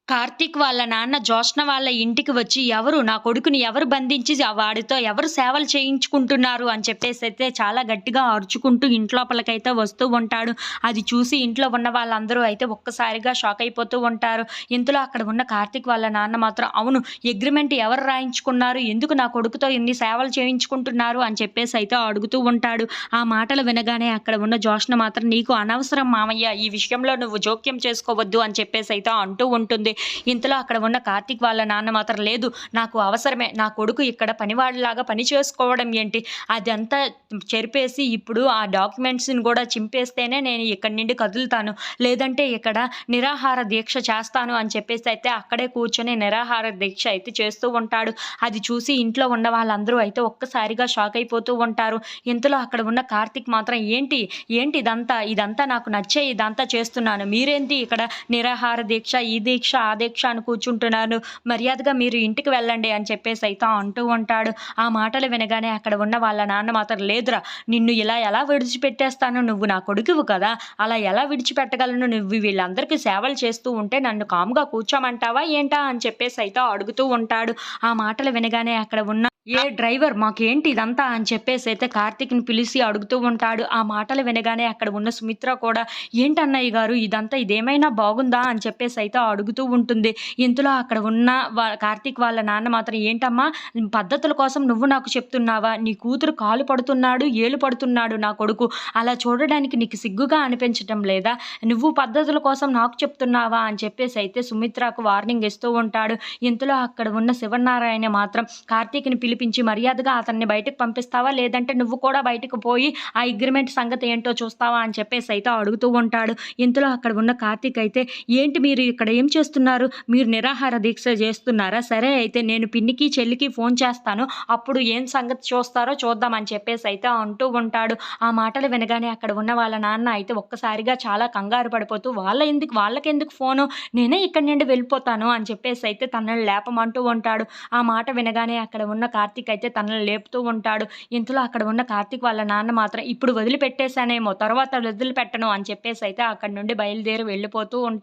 కార్తీక్ వాళ్ళ నాన్న జోష్న వాళ్ళ ఇంటికి వచ్చి, "ఎవరు నా కొడుకుని ఎవరు బంధించి వాడితో ఎవరు సేవలు చేయించుకుంటున్నారు" అని చెప్పేసైతే చాలా గట్టిగా అరుచుకుంటూ ఇంట్లోపలికైతే వస్తూ ఉంటాడు. అది చూసి ఇంట్లో ఉన్న వాళ్ళందరూ అయితే ఒక్కసారిగా షాక్ అయిపోతూ ఉంటారు. ఇంతలో అక్కడ ఉన్న కార్తీక్ వాళ్ళ నాన్న మాత్రం, "అవును, అగ్రీమెంట్ ఎవరు రాయించుకున్నారు? ఎందుకు నా కొడుకుతో ఇన్ని సేవలు చేయించుకుంటున్నారు?" అని చెప్పేసైతే అడుగుతూ ఉంటాడు. ఆ మాటలు వినగానే అక్కడ ఉన్న జోష్న మాత్రం, "నీకు అనవసరం మామయ్య, ఈ విషయంలో నువ్వు జోక్యం చేసుకోవద్దు" అని చెప్పేసైతే అంటూ ఉంటుంది. ఇంతలో అక్కడ ఉన్న కార్తీక్ వాళ్ళ నాన్న మాత్రం, "లేదు, నాకు అవసరమే. నా కొడుకు ఇక్కడ పనివాడిలాగా పని చేసుకోవడం ఏంటి? అదంతా చెరిపేసి ఇప్పుడు ఆ డాక్యుమెంట్స్‌ని గూడా చింపేస్తేనే నేను ఇక్కడి నుండి కదులుతాను. లేదంటే ఇక్కడ నిరాహార దీక్ష చేస్తాను" అని చెప్పేసైతే అక్కడే కూర్చొని నిరాహార దీక్ష అయితే చేస్తూ ఉంటాడు. అది చూసి ఇంట్లో ఉన్న వాళ్ళందరూ అయితే ఒక్కసారిగా షాక్ అయిపోతూ ఉంటారు. ఇంతలో అక్కడ ఉన్న కార్తీక్ మాత్రం, "ఏంటి? ఏంటి ఇదంతా? ఇదంతా నాకు నచ్చే ఇదంతా చేస్తున్నాను. మీరేంటి ఇక్కడ నిరాహార దీక్ష, ఈ దీక్ష, ఆ దీక్ష అని కూర్చుంటున్నాను. మర్యాదగా మీరు ఇంటికి వెళ్ళండి" అని చెప్పేసైతే అంటూ ఉంటాడు. ఆ మాటలు వినగానే అక్కడ ఉన్న వాళ్ళ నాన్న మాత్రం, "లేదురా, నిన్ను ఇలా ఎలా విడిచిపెట్టేస్తాను? నువ్వు నా కొడుకువు కదా! అలా ఎలా విడిచిపెట్టగలను? నువ్వు వీళ్ళందరికీ సేవలు చేస్తూ ఉంటే నన్ను కామ్‌గా కూర్చోమంటావా ఏంటా?" అని చెప్పేసైతే అడుగుతూ ఉంటాడు. ఆ మాటలు వినగానే అక్కడ ఉన్న, "ఏ డ్రైవర్, మాకేంటి ఇదంతా" అని చెప్పేసైతే కార్తీక్‌ని పిలిసి అడుగుతూ ఉంటాడు. ఆ మాటలు వినగానే అక్కడ ఉన్న సుమిత్ర కూడా, "ఏంటన్నయ్య గారు ఇదంతా, ఇదేమైనా బాగుందా?" అని చెప్పేసైతే అడుగుతూ ఉంటుంది. ఇంతలో అక్కడ ఉన్న కార్తీక్ వాళ్ళ నాన్న మాత్రం, "ఏంటమ్మా, పద్ధతుల కోసం నువ్వు నాకు చెప్తున్నావా? నీ కూతురు కాలు పడుతున్నాడు, ఏలు పడుతున్నాడు నా కొడుకు. అలా చూడడానికి నీకు సిగ్గుగా అనిపించటం లేదా? నువ్వు పద్ధతుల కోసం నాకు చెప్తున్నావా?" అని చెప్పేసైతే సుమిత్రకు వార్నింగ్ ఇస్తూ ఉంటాడు. ఇంతలో అక్కడ ఉన్న శివనారాయణ మాత్రం కార్తీక్‌ని పిలిపించి, "మర్యాదగా అతన్ని బయటకు పంపిస్తావా? లేదంటే నువ్వు కూడా బయటకు పోయి ఆ అగ్రీమెంట్ సంగతి ఏంటో చూస్తావా?" అని చెప్పేసైతే అడుగుతూ ఉంటాడు. ఇంతలో అక్కడ ఉన్న కార్తీక్ అయితే, "ఏంటి మీరు ఇక్కడ ఏం చేస్తున్నారు? మీరు నిరాహార దీక్ష చేస్తున్నారా? సరే అయితే నేను పిన్నికి, చెల్లికి ఫోన్ చేస్తాను. అప్పుడు ఏం సంగతి చూస్తారో చూద్దాం" అని చెప్పేసైతే అంటూ ఉంటాడు. ఆ మాటలు వినగానే అక్కడ ఉన్న వాళ్ళ నాన్న అయితే ఒక్కసారిగా చాలా కంగారు పడిపోతూ, వాళ్ళకెందుకు ఫోను? నేనే ఇక్కడి నుండి వెళ్ళిపోతాను" అని చెప్పేసైతే తనని లేపమంటూ ఉంటాడు. ఆ మాట వినగానే అక్కడ ఉన్న కార్తీక్ అయితే తనని లేపుతూ ఉంటాడు. ఇంతలో అక్కడ ఉన్న కార్తీక్ వాళ్ళ నాన్న మాత్రం, "ఇప్పుడు వదిలిపెట్టేసానేమో, తర్వాత వదిలిపెట్టను" అని చెప్పేసైతే అక్కడి నుండి బయలుదేరి వెళ్ళిపోతూ ఉంటాడు.